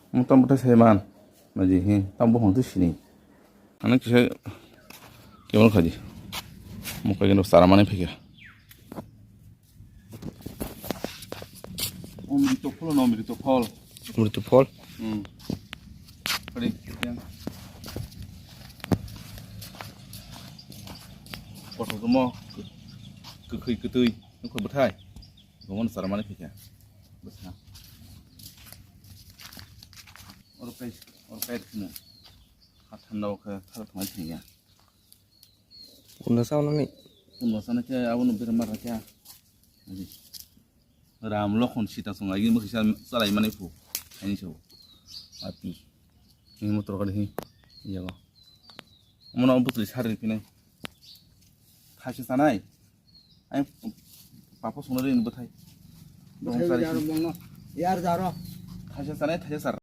Mutam betai seman, maji hi tambo hong tu sini. Anak kisah kemal kaji, muka gino saramane pikir. Mrito phol no mrito phol. Mrito phol. Paling yang potong semua ke ketui, nuk betai. Ngomong saramane pikir. Besar. Orang kaya sini, hatan lau ke thal thang sini ya. Una sao nang ni. Unlo sana kaya awon bermar kaya. Ram lokon sita sungai ini mesti salai mana itu, ini coba. Api, ini motor kali ini, iya kok. Mana om betul cari ini. Kasih sana ay, papa sungai ini betul. यार जारो Kasih sana, kasih sar.